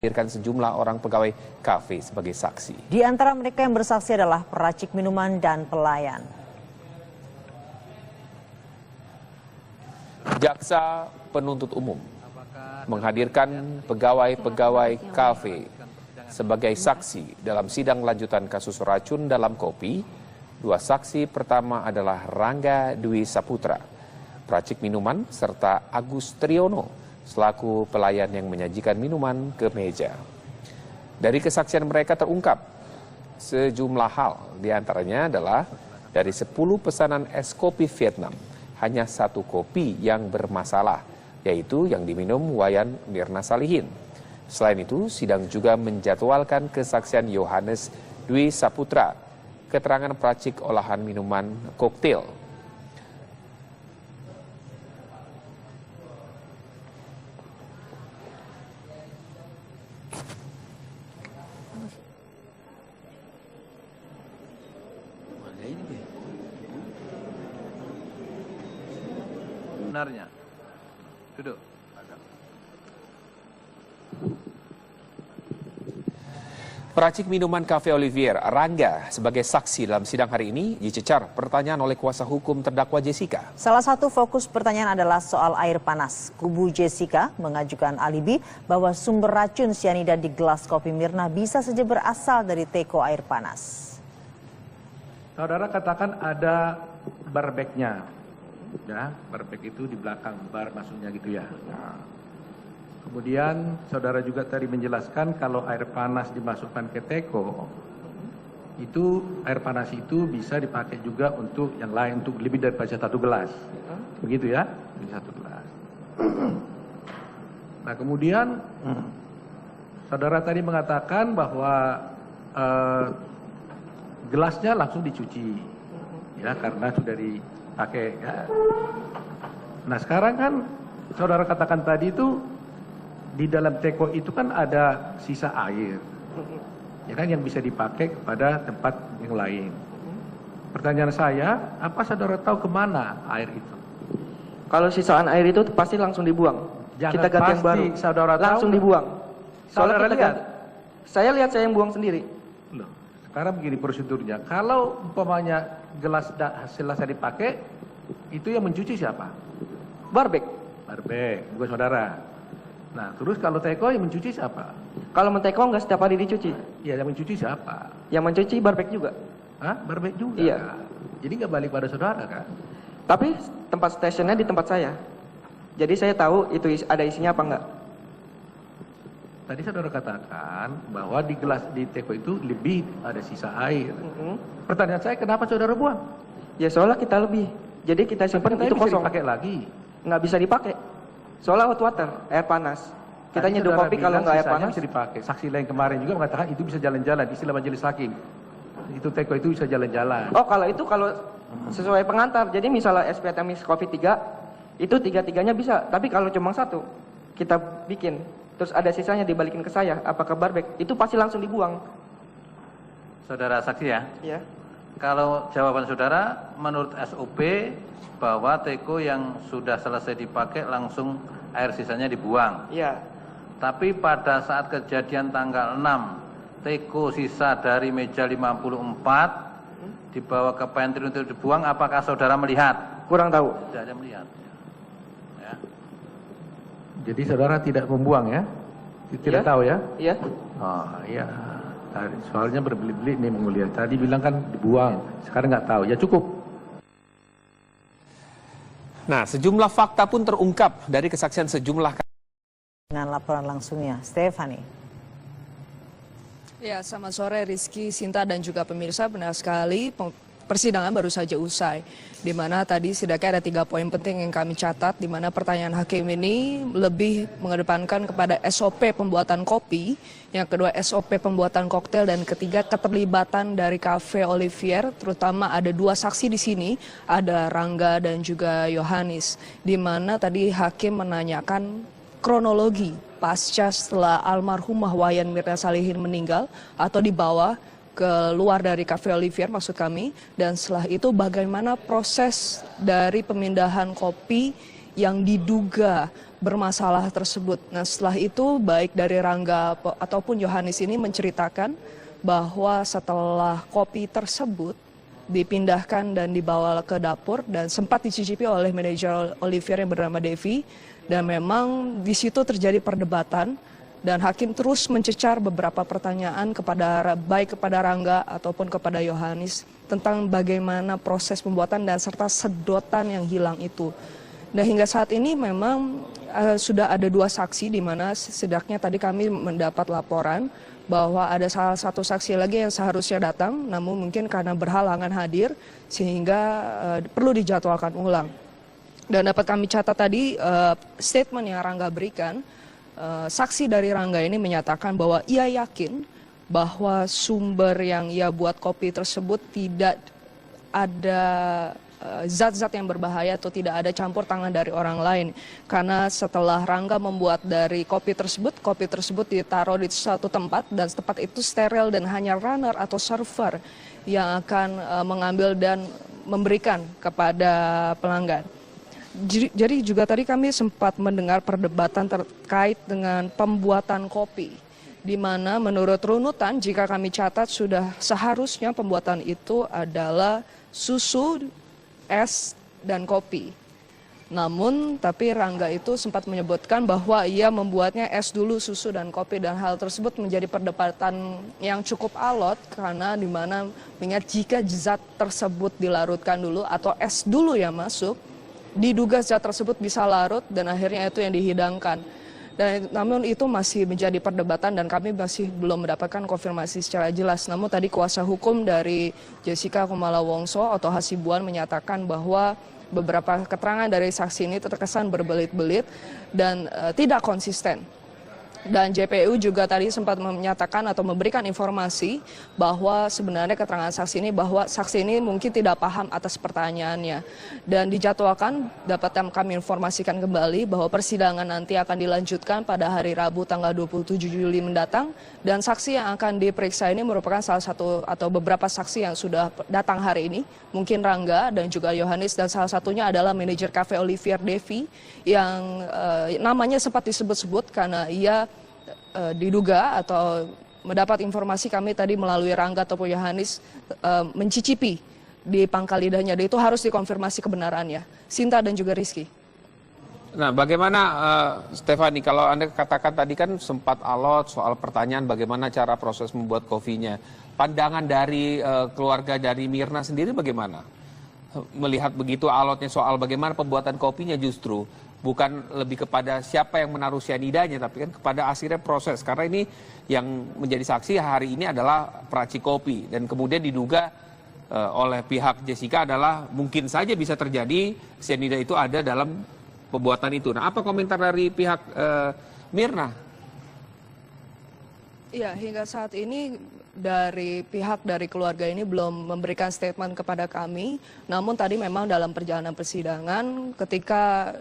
Hadirkan sejumlah orang pegawai kafe sebagai saksi. Di antara mereka yang bersaksi adalah peracik minuman dan pelayan. Jaksa penuntut umum menghadirkan pegawai-pegawai kafe sebagai saksi dalam sidang lanjutan kasus racun dalam kopi. Dua saksi pertama adalah Rangga Dwi Saputra, peracik minuman, serta Agus Triono, selaku pelayan yang menyajikan minuman ke meja. Dari kesaksian mereka terungkap sejumlah hal, diantaranya adalah dari 10 pesanan es kopi Vietnam, hanya 1 kopi yang bermasalah, yaitu yang diminum Wayan Mirna Salihin. Selain itu, sidang juga menjadwalkan kesaksian Yohanes Dwi Saputra, keterangan peracik olahan minuman koktail. Sebenarnya, duduk. Peracik minuman Cafe Olivier, Rangga, sebagai saksi dalam sidang hari ini dicecar pertanyaan oleh kuasa hukum terdakwa Jessica. Salah satu fokus pertanyaan adalah soal air panas. Kubu Jessica mengajukan alibi bahwa sumber racun sianida di gelas kopi Mirna bisa saja berasal dari teko air panas. Saudara katakan ada barbeknya, ya, barbek itu di belakang bar maksudnya gitu ya. Nah, kemudian saudara juga tadi menjelaskan kalau air panas dimasukkan ke teko, itu air panas itu bisa dipakai juga untuk yang lain, untuk lebih daripada 1 gelas, begitu ya, lebih 1 gelas. Nah kemudian saudara tadi mengatakan bahwa gelasnya langsung dicuci, ya, karena sudah dipakai. Ya. Nah sekarang kan saudara katakan tadi itu di dalam teko itu kan ada sisa air, ya kan, yang bisa dipakai kepada tempat yang lain. Pertanyaan saya, apa saudara tahu kemana air itu? Kalau sisaan air itu pasti langsung dibuang. Jangan kita ganti yang baru. Saudara langsung tahu, dibuang. Saudara lihat? Saya lihat, saya yang buang sendiri. Loh, sekarang begini prosedurnya. Kalau umpamanya gelas selesai dipakai, itu yang mencuci siapa? Barbek. Barbek, bukan saudara. Nah, terus kalau teko yang mencuci siapa? Kalau menteko nggak setiap hari dicuci. Ya, yang mencuci siapa? Yang mencuci barbek juga. Hah? Barbek juga? Iya. Jadi nggak balik pada saudara kan? Tapi tempat stationnya di tempat saya. Jadi saya tahu itu ada isinya apa enggak. Tadi saudara katakan bahwa di gelas di teko itu lebih ada sisa air. Pertanyaan saya, kenapa saudara buang? Ya soalnya kita lebih. Jadi kita simpan itu bisa kosong. dipakai lagi. Nggak bisa dipakai. Soalnya hot water, air panas. Kita nyeduh kopi kalau nggak air panas. Bisa dipakai. Saksi lain kemarin juga mengatakan itu bisa jalan-jalan. Istilah majelis hakim. Itu teko itu bisa jalan-jalan. Oh kalau itu kalau sesuai pengantar. Jadi misalnya SPT Mix Coffee 3, itu 3-3-nya bisa. Tapi kalau cuma 1, kita bikin. Terus ada sisanya dibalikin ke saya, apakah barbek? Itu pasti langsung dibuang. Saudara saksi ya? Iya. Kalau jawaban saudara menurut SOP bahwa teko yang sudah selesai dipakai langsung air sisanya dibuang. Iya. Tapi pada saat kejadian tanggal 6, teko sisa dari meja 54 dibawa ke pantry untuk dibuang, apakah saudara melihat? Kurang tahu. Tidak ada melihat. Ya. Jadi saudara tidak membuang ya? Tidak tahu ya? Iya. Oh iya. Soalnya berbelit-belit nih menguliah. Tadi bilang kan dibuang, sekarang nggak tahu. Ya cukup. Nah, sejumlah fakta pun terungkap dari kesaksian sejumlah. Dengan laporan langsungnya, Stefani. Ya, selamat sore Rizky, Sinta dan juga pemirsa. Benar sekali, persidangan baru saja usai. Di mana tadi setidaknya ada 3 poin penting yang kami catat, di mana pertanyaan hakim ini lebih mengedepankan kepada SOP pembuatan kopi, yang kedua SOP pembuatan koktail, dan ketiga keterlibatan dari Cafe Olivier, terutama ada 2 saksi di sini, ada Rangga dan juga Yohanes, di mana tadi hakim menanyakan kronologi pasca setelah almarhumah Wayan Mirna Salihin meninggal atau dibawa keluar dari Cafe Olivier maksud kami, dan setelah itu bagaimana proses dari pemindahan kopi yang diduga bermasalah tersebut. Nah, setelah itu baik dari Rangga ataupun Yohanis ini menceritakan bahwa setelah kopi tersebut dipindahkan dan dibawa ke dapur dan sempat dicicipi oleh manajer Olivier yang bernama Devi, dan memang di situ terjadi perdebatan dan hakim terus mencecar beberapa pertanyaan baik kepada Rangga ataupun kepada Yohanis tentang bagaimana proses pembuatan dan serta sedotan yang hilang itu. Nah, hingga saat ini memang sudah ada 2 saksi, di mana setidaknya tadi kami mendapat laporan bahwa ada salah satu saksi lagi yang seharusnya datang, namun mungkin karena berhalangan hadir sehingga perlu dijadwalkan ulang. Dan dapat kami catat tadi statement yang Rangga berikan, saksi dari Rangga ini menyatakan bahwa ia yakin bahwa sumber yang ia buat kopi tersebut tidak ada zat-zat yang berbahaya atau tidak ada campur tangan dari orang lain. Karena setelah Rangga membuat dari kopi tersebut ditaruh di suatu tempat dan tempat itu steril dan hanya runner atau server yang akan mengambil dan memberikan kepada pelanggan. Jadi juga tadi kami sempat mendengar perdebatan terkait dengan pembuatan kopi, di mana menurut runutan jika kami catat sudah seharusnya pembuatan itu adalah susu, es, dan kopi. Namun tapi Rangga itu sempat menyebutkan bahwa ia membuatnya es dulu, susu, dan kopi, dan hal tersebut menjadi perdebatan yang cukup alot karena di mana mengingat jika zat tersebut dilarutkan dulu atau es dulu yang masuk, diduga zat tersebut bisa larut dan akhirnya itu yang dihidangkan. Dan namun itu masih menjadi perdebatan dan kami masih belum mendapatkan konfirmasi secara jelas. Namun tadi kuasa hukum dari Jessica Kumala Wongso atau Hasibuan menyatakan bahwa beberapa keterangan dari saksi ini terkesan berbelit-belit dan tidak konsisten. Dan JPU juga tadi sempat menyatakan atau memberikan informasi bahwa sebenarnya keterangan saksi ini bahwa saksi ini mungkin tidak paham atas pertanyaannya. Dan dijadwalkan, dapat kami informasikan kembali bahwa persidangan nanti akan dilanjutkan pada hari Rabu tanggal 27 Juli mendatang. Dan saksi yang akan diperiksa ini merupakan salah satu atau beberapa saksi yang sudah datang hari ini. Mungkin Rangga dan juga Yohanis, dan salah satunya adalah manajer kafe Olivier Devi yang namanya sempat disebut-sebut karena ia diduga atau mendapat informasi kami tadi melalui Rangga ataupun Yohanis mencicipi di pangkal lidahnya, dan itu harus dikonfirmasi kebenarannya. Sinta dan juga Rizky. Nah, bagaimana Stefani, kalau Anda katakan tadi kan sempat alot soal pertanyaan bagaimana cara proses membuat kopinya. Pandangan dari keluarga dari Mirna sendiri bagaimana? Melihat begitu alotnya soal bagaimana pembuatan kopinya, justru bukan lebih kepada siapa yang menaruh cyanidanya, tapi kan kepada akhirnya proses. Karena ini yang menjadi saksi hari ini adalah peracik kopi, dan kemudian diduga oleh pihak Jessica adalah mungkin saja bisa terjadi cyanida itu ada dalam pembuatan itu. Nah, apa komentar dari pihak Mirna? Iya, hingga saat ini dari pihak dari keluarga ini belum memberikan statement kepada kami. Namun tadi memang dalam perjalanan persidangan ketika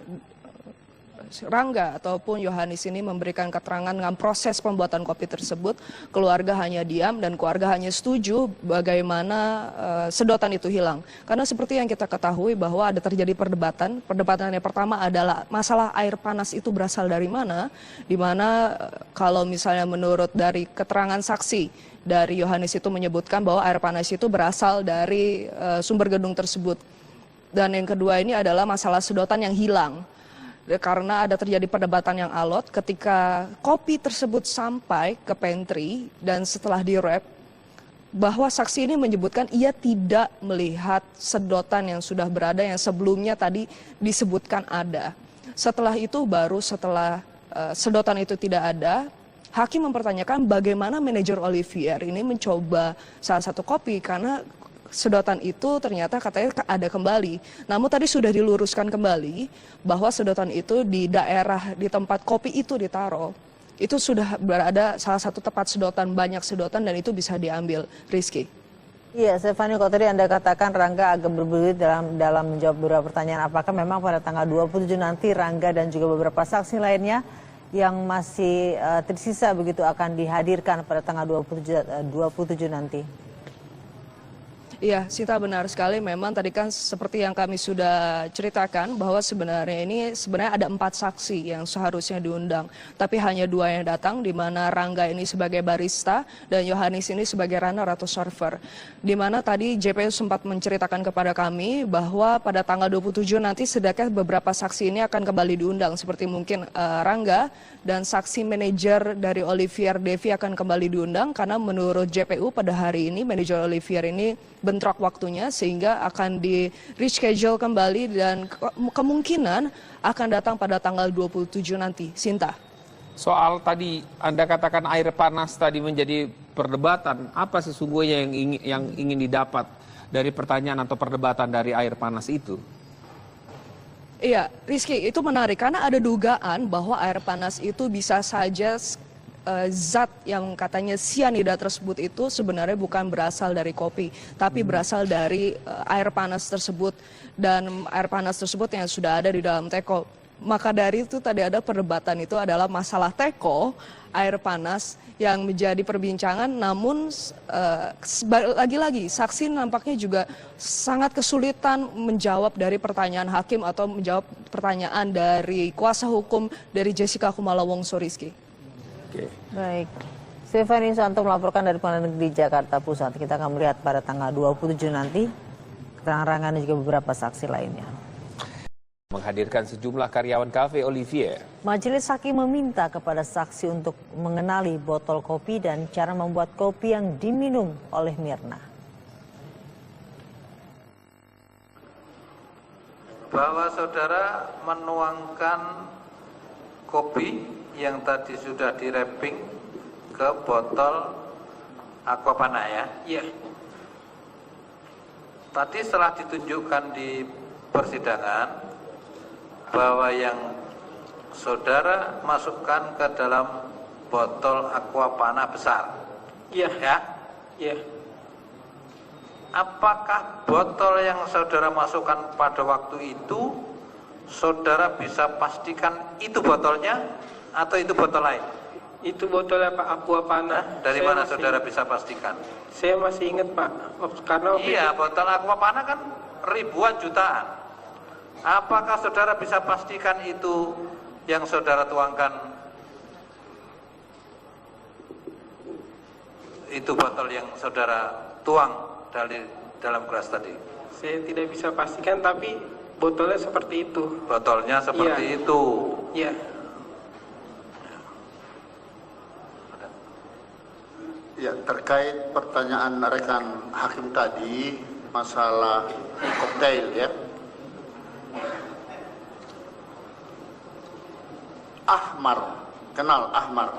Rangga ataupun Yohanis ini memberikan keterangan dengan proses pembuatan kopi tersebut, keluarga hanya diam dan keluarga hanya setuju bagaimana sedotan itu hilang. Karena seperti yang kita ketahui bahwa ada terjadi perdebatan. Perdebatan yang pertama adalah masalah air panas itu berasal dari mana, di mana kalau misalnya menurut dari keterangan saksi dari Yohanis itu menyebutkan bahwa air panas itu berasal dari sumber gedung tersebut. Dan yang kedua ini adalah masalah sedotan yang hilang. Karena ada terjadi perdebatan yang alot ketika kopi tersebut sampai ke pantry dan setelah di-wrap, bahwa saksi ini menyebutkan ia tidak melihat sedotan yang sudah berada yang sebelumnya tadi disebutkan ada. Setelah itu baru setelah sedotan itu tidak ada, hakim mempertanyakan bagaimana manajer Olivier ini mencoba salah satu kopi karena sedotan itu ternyata katanya ada kembali. Namun tadi sudah diluruskan kembali bahwa sedotan itu di daerah di tempat kopi itu ditaruh. Itu sudah berada salah satu tempat sedotan, banyak sedotan, dan itu bisa diambil. Rizky. Iya, Stefani, kalau tadi Anda katakan Rangga agak berbelit dalam menjawab beberapa pertanyaan, apakah memang pada tanggal 27 nanti Rangga dan juga beberapa saksi lainnya yang masih tersisa begitu akan dihadirkan pada tanggal 27 nanti? Iya, Sinta, benar sekali. Memang tadi kan seperti yang kami sudah ceritakan bahwa sebenarnya ada 4 saksi yang seharusnya diundang, tapi hanya 2 yang datang, di mana Rangga ini sebagai barista dan Yohanis ini sebagai runner atau server. Di mana tadi JPU sempat menceritakan kepada kami bahwa pada tanggal 27 nanti setidaknya beberapa saksi ini akan kembali diundang, seperti mungkin Rangga dan saksi manajer dari Olivier Devi akan kembali diundang karena menurut JPU pada hari ini manajer Olivier ini bentrok waktunya sehingga akan di reschedule kembali dan kemungkinan akan datang pada tanggal 27 nanti. Sinta. Soal tadi Anda katakan air panas tadi menjadi perdebatan, apa sesungguhnya yang ingin didapat dari pertanyaan atau perdebatan dari air panas itu? Iya, Rizky, itu menarik karena ada dugaan bahwa air panas itu bisa saja zat yang katanya sianida tersebut itu sebenarnya bukan berasal dari kopi, tapi berasal dari air panas tersebut, dan air panas tersebut yang sudah ada di dalam teko. Maka dari itu tadi ada perdebatan itu adalah masalah teko, air panas yang menjadi perbincangan, namun lagi-lagi saksi nampaknya juga sangat kesulitan menjawab dari pertanyaan hakim atau menjawab pertanyaan dari kuasa hukum dari Jessica Kumala Wongso. Rizky. Baik, Stephanie Santo melaporkan dari Pengadilan Negeri Jakarta Pusat. Kita akan melihat pada tanggal 27 nanti keterangan Rangga dan juga beberapa saksi lainnya. Menghadirkan sejumlah karyawan kafe Olivier. Majelis Hakim meminta kepada saksi untuk mengenali botol kopi dan cara membuat kopi yang diminum oleh Mirna. Bahwa saudara menuangkan kopi yang tadi sudah di-wrapping ke botol Aquapana ya? Iya. Tadi setelah ditunjukkan di persidangan bahwa yang saudara masukkan ke dalam botol Aquapana besar. Iya. Ya? Iya. Apakah botol yang saudara masukkan pada waktu itu saudara bisa pastikan itu botolnya atau itu botol lain? Itu botolnya Pak, Aquapana. Dari mana saudara bisa pastikan? Saya masih ingat Pak, karena iya, botol Aquapana kan ribuan jutaan. Apakah saudara bisa pastikan itu yang saudara tuangkan itu botol yang saudara tuang dari dalam gelas tadi? Saya tidak bisa pastikan, tapi botolnya seperti itu. Botolnya seperti itu. Iya. Ya, terkait pertanyaan rekan hakim tadi masalah koktail ya. Ahmar, kenal Ahmar?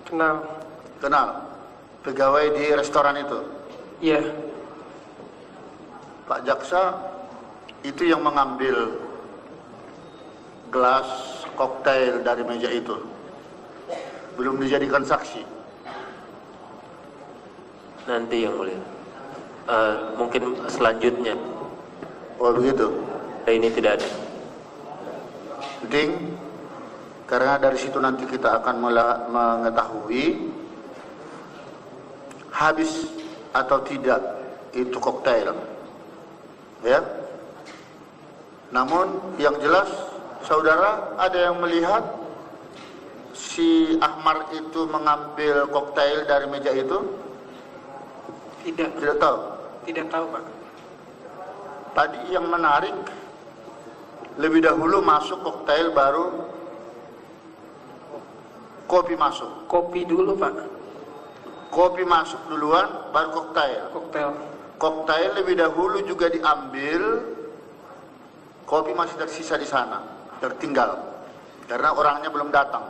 Kenal. Kenal. Pegawai di restoran itu? Iya. Pak Jaksa itu yang mengambil gelas koktail dari meja itu. Belum dijadikan saksi. Nanti yang mulia, mungkin selanjutnya. Oh begitu. Ini tidak ada. Penting, karena dari situ nanti kita akan mengetahui habis atau tidak itu koktail, ya. Namun yang jelas, saudara ada yang melihat si Ahmar itu mengambil koktail dari meja itu? Tidak. Tidak tahu? Tidak tahu Pak. Tadi yang menarik, lebih dahulu masuk koktail baru kopi masuk. Kopi dulu Pak. Kopi masuk duluan baru koktail. Koktail. Koktail lebih dahulu juga diambil, kopi masih tersisa di sana, tertinggal karena orangnya belum datang.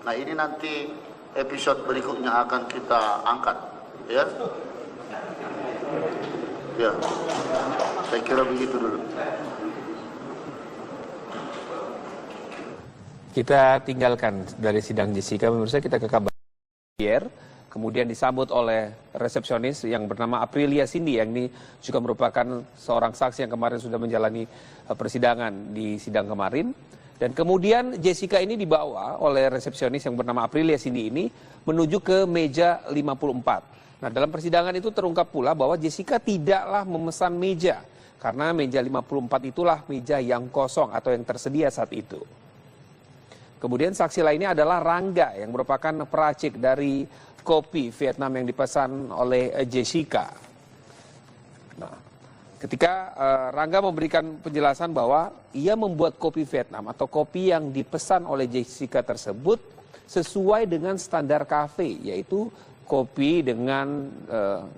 Nah ini nanti episode berikutnya akan kita angkat, ya. Ya, saya kira begitu dulu. Kita tinggalkan dari sidang Jessica, pemirsa, kita ke kabar Pierre. Kemudian disambut oleh resepsionis yang bernama Aprilia Cindy, yang ini juga merupakan seorang saksi yang kemarin sudah menjalani persidangan di sidang kemarin. Dan kemudian Jessica ini dibawa oleh resepsionis yang bernama Aprilia Cindy ini menuju ke meja 54. Nah, dalam persidangan itu terungkap pula bahwa Jessica tidaklah memesan meja karena meja 54 itulah meja yang kosong atau yang tersedia saat itu. Kemudian saksi lainnya adalah Rangga yang merupakan peracik dari kopi Vietnam yang dipesan oleh Jessica. Nah, ketika Rangga memberikan penjelasan bahwa ia membuat kopi Vietnam atau kopi yang dipesan oleh Jessica tersebut sesuai dengan standar kafe, yaitu kopi dengan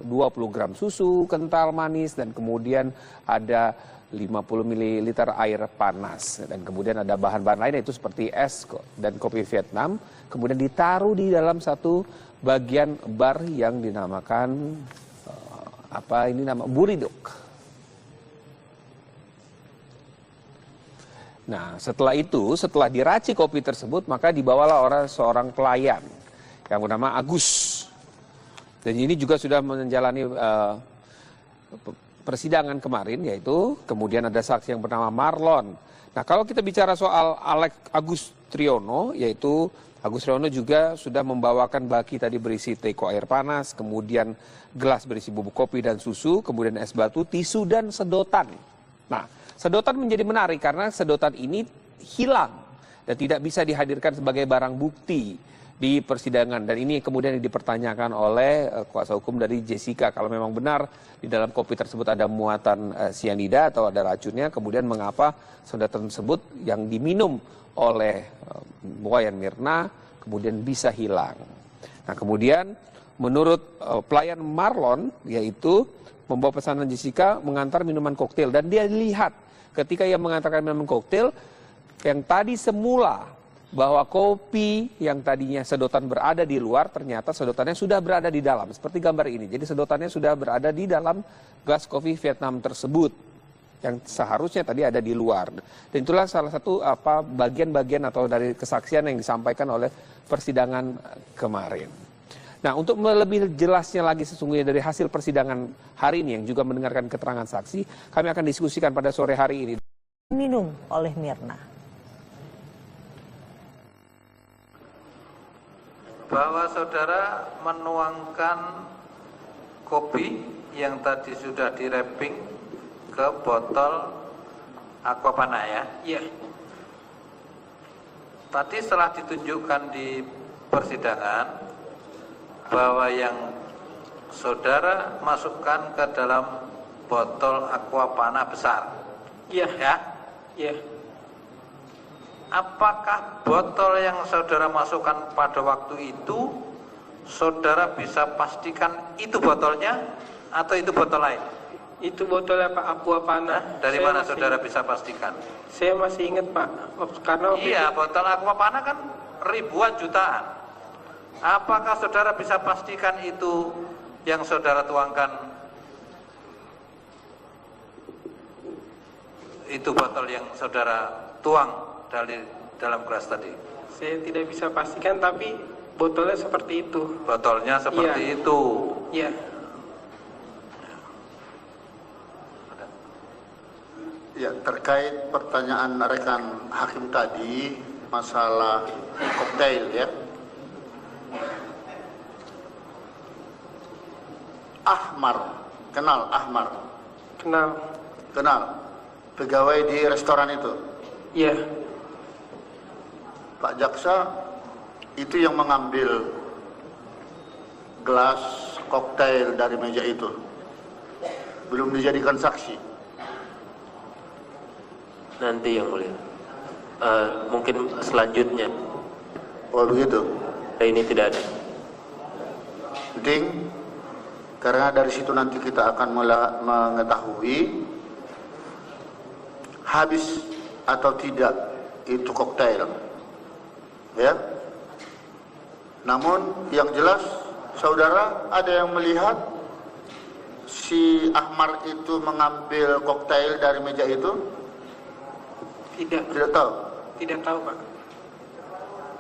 20 gram susu kental manis dan kemudian ada 50 ml air panas dan kemudian ada bahan-bahan lain yaitu seperti es dan kopi Vietnam, kemudian ditaruh di dalam satu bagian bar yang dinamakan buridok. Nah, setelah diracik kopi tersebut, maka dibawalah seorang pelayan yang bernama Agus. Dan ini juga sudah menjalani persidangan kemarin, yaitu kemudian ada saksi yang bernama Marlon. Nah, kalau kita bicara soal Agus Triono, yaitu Agus Triono juga sudah membawakan baki tadi berisi teko air panas, kemudian gelas berisi bubuk kopi dan susu, kemudian es batu, tisu, dan sedotan. Nah, sedotan menjadi menarik karena sedotan ini hilang dan tidak bisa dihadirkan sebagai barang bukti di persidangan, dan ini kemudian dipertanyakan oleh kuasa hukum dari Jessica kalau memang benar di dalam kopi tersebut ada muatan sianida atau ada racunnya, kemudian mengapa sedotan tersebut yang diminum oleh Wayan Mirna kemudian bisa hilang. Nah, kemudian menurut pelayan Marlon, yaitu membawa pesanan Jessica mengantar minuman koktail, dan dia lihat ketika ia mengantarkan minuman koktail yang tadi semula bahwa kopi yang tadinya sedotan berada di luar, ternyata sedotannya sudah berada di dalam, seperti gambar ini. Jadi sedotannya sudah berada di dalam gelas kopi Vietnam tersebut, yang seharusnya tadi ada di luar. Dan itulah salah satu bagian-bagian atau dari kesaksian yang disampaikan oleh persidangan kemarin. Nah, untuk lebih jelasnya lagi sesungguhnya dari hasil persidangan hari ini yang juga mendengarkan keterangan saksi, kami akan diskusikan pada sore hari ini. Minum oleh Mirna. Bahwa saudara menuangkan kopi yang tadi sudah di-wrapping ke botol Aquapana ya? Iya. Tadi setelah ditunjukkan di persidangan bahwa yang saudara masukkan ke dalam botol Aquapana besar. Iya. Ya? Iya. Apakah botol yang saudara masukkan pada waktu itu saudara bisa pastikan itu botolnya atau itu botol lain? Itu botolnya Pak Aquapana. Dari mana saudara bisa pastikan? Saya masih ingat Pak, karena iya, botol Aquapana kan ribuan jutaan. Apakah saudara bisa pastikan itu yang saudara tuangkan itu botol yang saudara tuang dari dalam gelas tadi? Saya tidak bisa pastikan, tapi botolnya seperti itu. Botolnya seperti itu. Iya. Ya, terkait pertanyaan rekan hakim tadi masalah koktail ya. Ahmar, kenal Ahmar? Kenal. Kenal. Pegawai di restoran itu. Iya. Pak Jaksa itu yang mengambil gelas koktail dari meja itu, belum dijadikan saksi. Nanti yang mulia, mungkin selanjutnya. Oh begitu. Ini tidak ada. Penting, karena dari situ nanti kita akan mengetahui habis atau tidak itu koktail. Ya. Namun yang jelas saudara ada yang melihat si Ahmar itu mengambil koktail dari meja itu? Tidak. Tidak tahu? Tidak tahu Pak.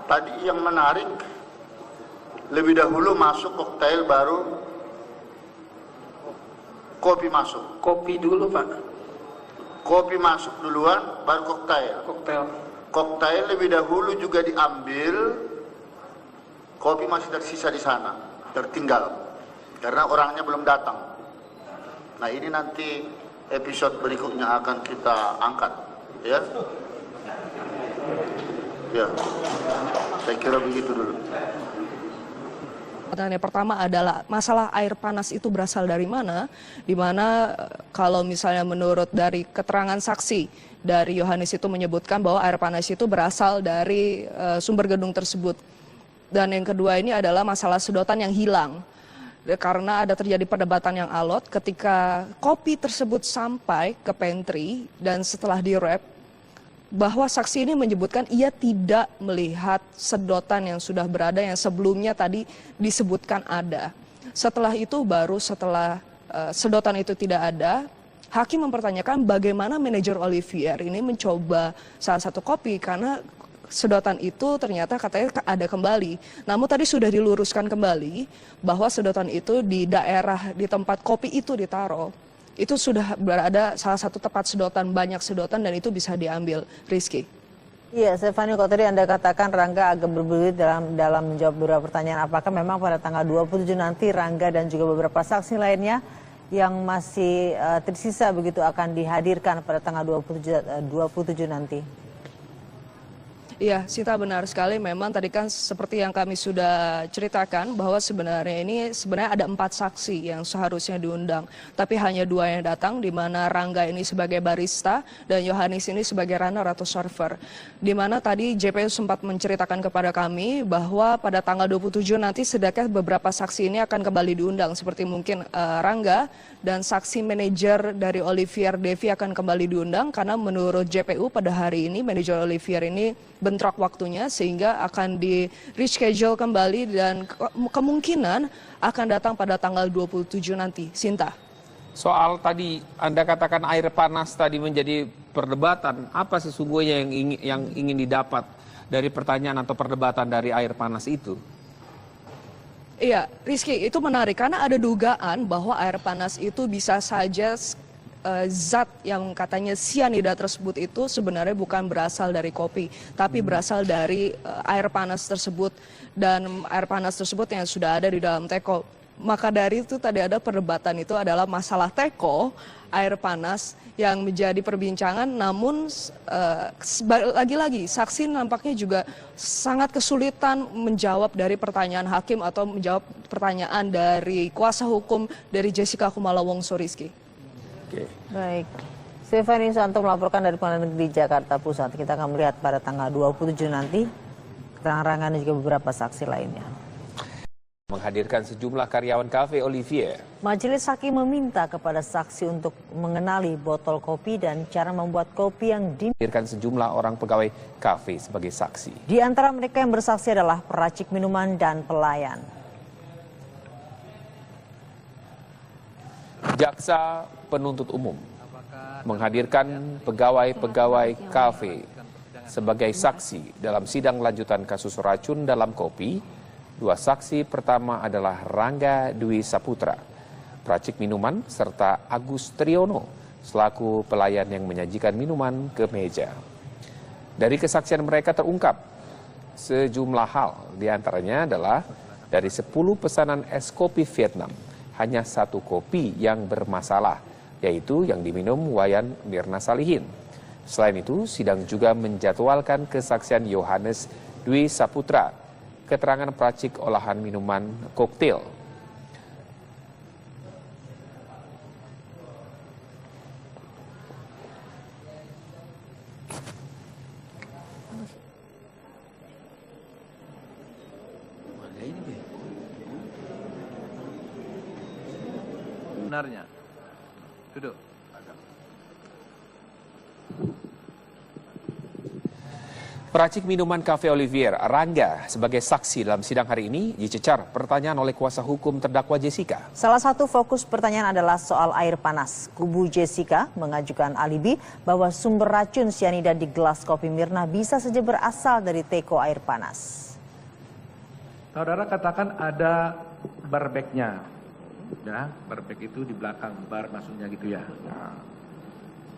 Tadi yang menarik, lebih dahulu masuk koktail baru kopi masuk. Kopi dulu Pak. Kopi masuk duluan baru koktail. Koktail. Koktail lebih dahulu juga diambil, kopi masih tersisa di sana, tertinggal. karena orangnya belum datang. Nah ini nanti episode berikutnya akan kita angkat, ya. Ya, saya kira begitu dulu. Pertanyaan pertama adalah masalah air panas itu berasal dari mana? Di mana kalau misalnya menurut dari keterangan saksi dari Yohanes itu menyebutkan bahwa air panas itu berasal dari sumber gedung tersebut. Dan yang kedua ini adalah masalah sedotan yang hilang. Karena ada terjadi perdebatan yang alot ketika kopi tersebut sampai ke pantry dan setelah direp, bahwa saksi ini menyebutkan ia tidak melihat sedotan yang sudah berada yang sebelumnya tadi disebutkan ada. Setelah itu baru setelah sedotan itu tidak ada, hakim mempertanyakan bagaimana manajer Olivier ini mencoba salah satu kopi karena sedotan itu ternyata katanya ada kembali. Namun tadi sudah diluruskan kembali bahwa sedotan itu di daerah di tempat kopi itu ditaruh. Itu sudah berada salah satu tempat sedotan, banyak sedotan dan itu bisa diambil. Rizky. Iya, Stefani, kalau tadi Anda katakan Rangga agak berbelit dalam menjawab beberapa pertanyaan. Apakah memang pada tanggal 27 nanti Rangga dan juga beberapa saksi lainnya yang masih tersisa begitu akan dihadirkan pada tanggal 27 nanti? Iya, Sita, benar sekali. Memang tadi kan seperti yang kami sudah ceritakan bahwa sebenarnya ada 4 saksi yang seharusnya diundang. Tapi hanya 2 yang datang, di mana Rangga ini sebagai barista dan Yohanes ini sebagai runner atau server. Di mana tadi JPU sempat menceritakan kepada kami bahwa pada tanggal 27 nanti sedangkan beberapa saksi ini akan kembali diundang. Seperti mungkin Rangga dan saksi manajer dari Olivier Devi akan kembali diundang karena menurut JPU pada hari ini manajer Olivier ini bentrok waktunya sehingga akan di reschedule kembali dan kemungkinan akan datang pada tanggal 27 nanti. Sinta. Soal tadi Anda katakan air panas tadi menjadi perdebatan, apa sesungguhnya yang ingin didapat dari pertanyaan atau perdebatan dari air panas itu? Iya, Rizky, itu menarik karena ada dugaan bahwa air panas itu bisa saja zat yang katanya sianida tersebut itu sebenarnya bukan berasal dari kopi, tapi berasal dari air panas tersebut dan air panas tersebut yang sudah ada di dalam teko. Maka dari itu tadi ada perdebatan itu adalah masalah teko, air panas yang menjadi perbincangan, namun lagi-lagi saksi nampaknya juga sangat kesulitan menjawab dari pertanyaan hakim atau menjawab pertanyaan dari kuasa hukum dari Jessica Kumala Wongso. Rizky. Oke. Baik. Stefani Suwanto melaporkan dari Pengadilan Negeri Jakarta Pusat. Kita akan melihat pada tanggal 27 nanti keterangan Rangga dan juga beberapa saksi lainnya. Menghadirkan sejumlah karyawan kafe Olivier. Majelis Hakim meminta kepada saksi untuk mengenali botol kopi dan cara membuat kopi yang dihadirkan sejumlah orang pegawai kafe sebagai saksi. Di antara mereka yang bersaksi adalah peracik minuman dan pelayan. Jaksa penuntut umum menghadirkan pegawai-pegawai kafe sebagai saksi dalam sidang lanjutan kasus racun dalam kopi. 2 saksi pertama adalah Rangga Dwi Saputra, peracik minuman, serta Agus Triono, selaku pelayan yang menyajikan minuman ke meja. Dari kesaksian mereka terungkap sejumlah hal, diantaranya adalah dari 10 pesanan es kopi Vietnam, hanya 1 kopi yang bermasalah, yaitu yang diminum Wayan Mirna Salihin. Selain itu, sidang juga menjadwalkan kesaksian Yohanes Dwi Saputra, keterangan peracik olahan minuman koktail. Benarnya. Duduk. Peracik minuman Cafe Olivier, Rangga, sebagai saksi dalam sidang hari ini dicecar pertanyaan oleh kuasa hukum terdakwa Jessica. Salah satu fokus pertanyaan adalah soal air panas. Kubu Jessica mengajukan alibi bahwa sumber racun sianida di gelas kopi Mirna bisa saja berasal dari teko air panas. Saudara katakan ada barbeknya, ya, barbek itu di belakang bar maksudnya gitu ya. Nah.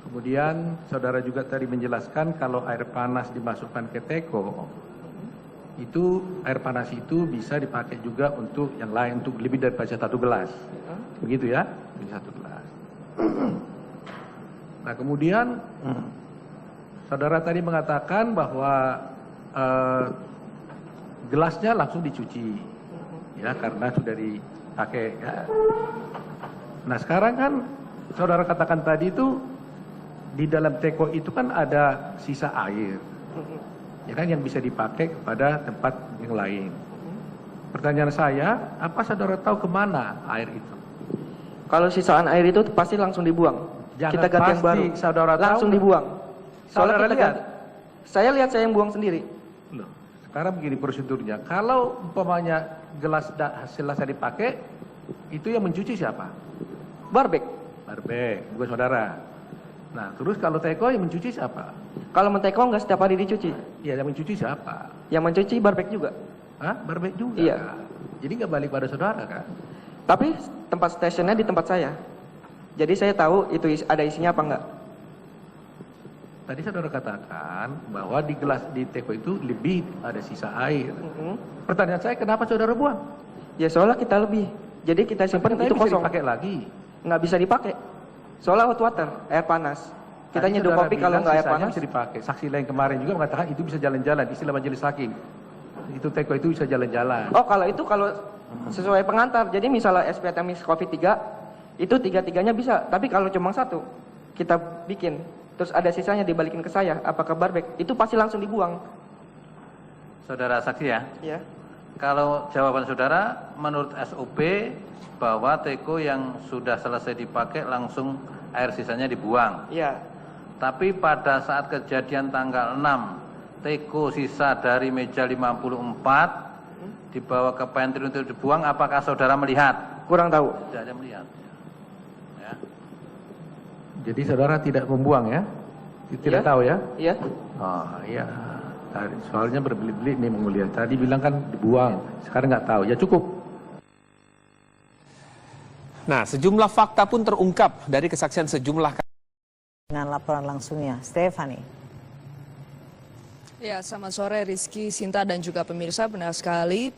Kemudian saudara juga tadi menjelaskan kalau air panas dimasukkan ke teko, itu air panas itu bisa dipakai juga untuk yang lain, untuk lebih daripada 1 gelas. Begitu ya, lebih 1 gelas. Nah kemudian saudara tadi mengatakan bahwa gelasnya langsung dicuci, ya karena sudah dipakai. Ya. Nah sekarang kan saudara katakan tadi itu di dalam teko itu kan ada sisa air, ya kan yang bisa dipakai kepada tempat yang lain. Pertanyaan saya, apa saudara tahu kemana air itu? Kalau sisaan air itu pasti langsung dibuang. Jangan kita ganti yang baru. Saudara langsung tahu, dibuang. Saudara kita lihat? Saya lihat saya yang buang sendiri. Loh, sekarang begini prosedurnya. Kalau umpamanya gelas selesai dipakai, itu yang mencuci siapa? Barbek. Barbek, bukan saudara. Nah, terus kalau teko yang mencuci siapa? Kalau menteko nggak setiap hari dicuci. Ya, yang mencuci siapa? Yang mencuci barbek juga. Hah? Barbek juga? Iya. Kan? Jadi nggak balik pada saudara kan? Tapi tempat stationnya di tempat saya. Jadi saya tahu itu ada isinya apa enggak. Tadi saudara katakan bahwa di gelas di teko itu lebih ada sisa air. Pertanyaan saya, kenapa saudara buang? Ya soalnya kita lebih. Jadi kita simpan itu bisa kosong. dipakai lagi. Nggak bisa dipakai. Soalnya hot water, air panas. Kita Tadi nyeduh saudara kopi kalau bilang nggak air sisanya panas. bisa dipakai. Saksi lain kemarin juga mengatakan itu bisa jalan-jalan. Istilah majelis hakim. Itu teko itu bisa jalan-jalan. Oh kalau sesuai pengantar. Jadi misalnya SPT mix kopi 3, itu 3-3-nya bisa. Tapi kalau cuma 1, kita bikin. Terus ada sisanya dibalikin ke saya, apakah barbek? Itu pasti langsung dibuang. Saudara saksi ya? Iya. Kalau jawaban saudara, menurut SOP bahwa teko yang sudah selesai dipakai langsung air sisanya dibuang. Iya. Tapi pada saat kejadian tanggal 6, teko sisa dari meja 54 dibawa ke pantry untuk dibuang, apakah saudara melihat? Kurang tahu. Tidak ada melihat. Ya. Jadi saudara tidak membuang ya? Tidak Iya. tahu ya? Iya. Oh iya. Soalnya berbelit-belit nih Mulia. Tadi bilang kan dibuang, sekarang nggak tahu. Ya cukup. Nah, sejumlah fakta pun terungkap dari kesaksian sejumlah. Dengan laporan langsungnya, Stefani. Ya, selamat sore Rizky, Sinta dan juga pemirsa. Benar sekali,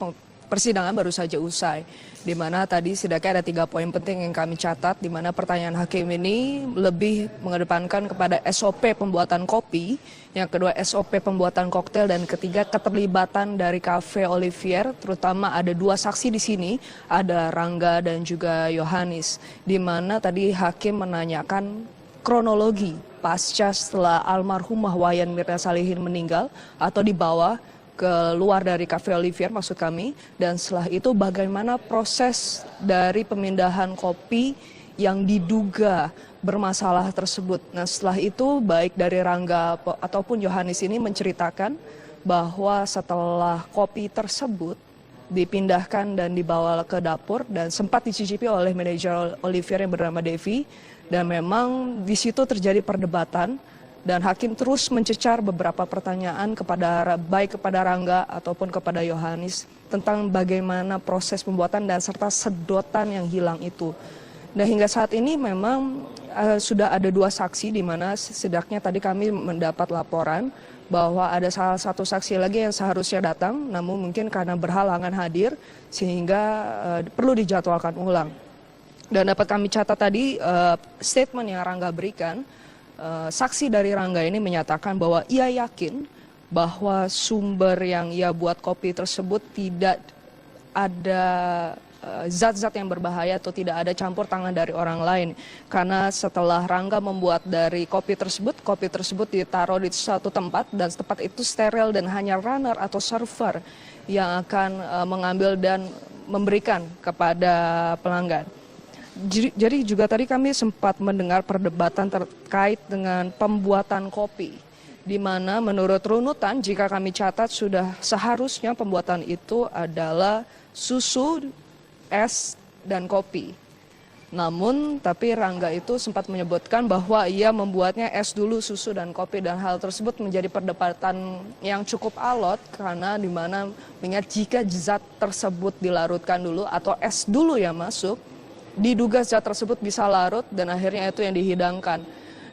persidangan baru saja usai. Di mana tadi setidaknya ada 3 poin penting yang kami catat, di mana pertanyaan hakim ini lebih mengedepankan kepada SOP pembuatan kopi, yang kedua SOP pembuatan koktail, dan ketiga keterlibatan dari Cafe Olivier, terutama ada 2 saksi di sini, ada Rangga dan juga Yohanis, di mana tadi hakim menanyakan kronologi pasca setelah almarhumah Wayan Mirna Salihin meninggal atau dibawa keluar dari Cafe Olivier maksud kami, dan setelah itu bagaimana proses dari pemindahan kopi yang diduga bermasalah tersebut. Nah setelah itu baik dari Rangga ataupun Yohanis ini menceritakan bahwa setelah kopi tersebut dipindahkan dan dibawa ke dapur dan sempat dicicipi oleh manajer Olivier yang bernama Devi, dan memang di situ terjadi perdebatan. Dan hakim terus mencecar beberapa pertanyaan baik kepada Rangga ataupun kepada Yohanis tentang bagaimana proses pembuatan dan serta sedotan yang hilang itu. Dan hingga saat ini memang sudah ada 2 saksi, di mana setidaknya tadi kami mendapat laporan bahwa ada salah satu saksi lagi yang seharusnya datang, namun mungkin karena berhalangan hadir sehingga perlu dijadwalkan ulang. Dan dapat kami catat tadi statement yang Rangga berikan. Saksi dari Rangga ini menyatakan bahwa ia yakin bahwa sumber yang ia buat kopi tersebut tidak ada zat-zat yang berbahaya atau tidak ada campur tangan dari orang lain. Karena setelah Rangga membuat dari kopi tersebut ditaruh di suatu tempat dan tempat itu steril dan hanya runner atau server yang akan mengambil dan memberikan kepada pelanggan. Jadi juga tadi kami sempat mendengar perdebatan terkait dengan pembuatan kopi, di mana menurut runutan jika kami catat sudah seharusnya pembuatan itu adalah susu, es, dan kopi. Namun tapi Rangga itu sempat menyebutkan bahwa ia membuatnya es dulu, susu, dan kopi, dan hal tersebut menjadi perdebatan yang cukup alot karena di mana mengingat jika zat tersebut dilarutkan dulu atau es dulu yang masuk, diduga zat tersebut bisa larut dan akhirnya itu yang dihidangkan.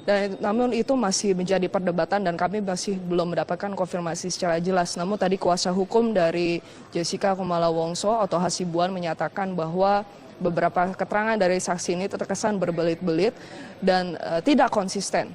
Dan namun itu masih menjadi perdebatan dan kami masih belum mendapatkan konfirmasi secara jelas. Namun tadi kuasa hukum dari Jessica Kumala Wongso atau Hasibuan menyatakan bahwa beberapa keterangan dari saksi ini terkesan berbelit-belit dan tidak konsisten.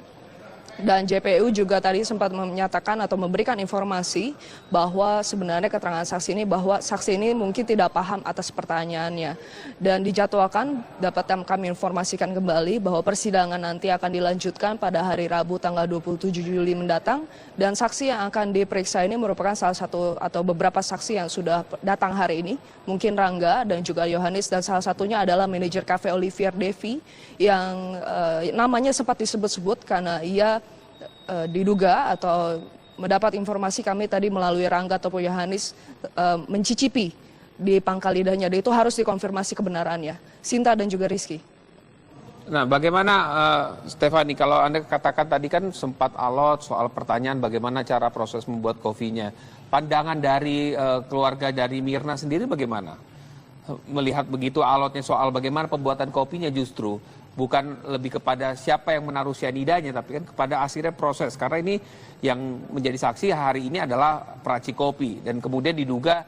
Dan JPU juga tadi sempat menyatakan atau memberikan informasi bahwa sebenarnya keterangan saksi ini bahwa saksi ini mungkin tidak paham atas pertanyaannya. Dan dijadwalkan dapat kami informasikan kembali bahwa persidangan nanti akan dilanjutkan pada hari Rabu tanggal 27 Juli mendatang. Dan saksi yang akan diperiksa ini merupakan salah satu atau beberapa saksi yang sudah datang hari ini. Mungkin Rangga dan juga Yohanis, dan salah satunya adalah manajer Cafe Olivier Devi yang namanya sempat disebut-sebut karena ia diduga atau mendapat informasi kami tadi melalui Rangga ataupun Yohanis mencicipi di pangkal lidahnya, dan itu harus dikonfirmasi kebenarannya. Sinta dan juga Rizky. Nah, bagaimana Stefani, kalau Anda katakan tadi kan sempat alot soal pertanyaan bagaimana cara proses membuat kopinya. Pandangan dari keluarga dari Mirna sendiri bagaimana? Melihat begitu alotnya soal bagaimana pembuatan kopinya, justru bukan lebih kepada siapa yang menaruh cyanidanya, tapi kan kepada akhirnya proses. Karena ini yang menjadi saksi hari ini adalah peracik kopi, dan kemudian diduga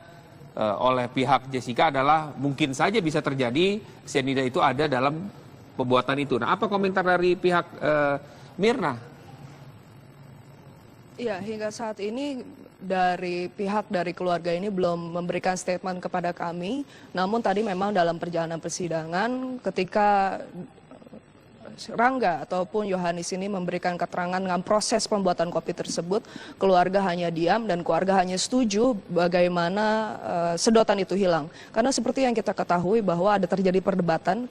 oleh pihak Jessica adalah mungkin saja bisa terjadi cyanida itu ada dalam pembuatan itu. Nah, apa komentar dari pihak Mirna? Ya, hingga saat ini dari pihak dari keluarga ini belum memberikan statement kepada kami. Namun tadi memang dalam perjalanan persidangan ketika Rangga ataupun Yohanis ini memberikan keterangan dengan proses pembuatan kopi tersebut, keluarga hanya diam dan keluarga hanya setuju bagaimana sedotan itu hilang. Karena seperti yang kita ketahui bahwa ada terjadi perdebatan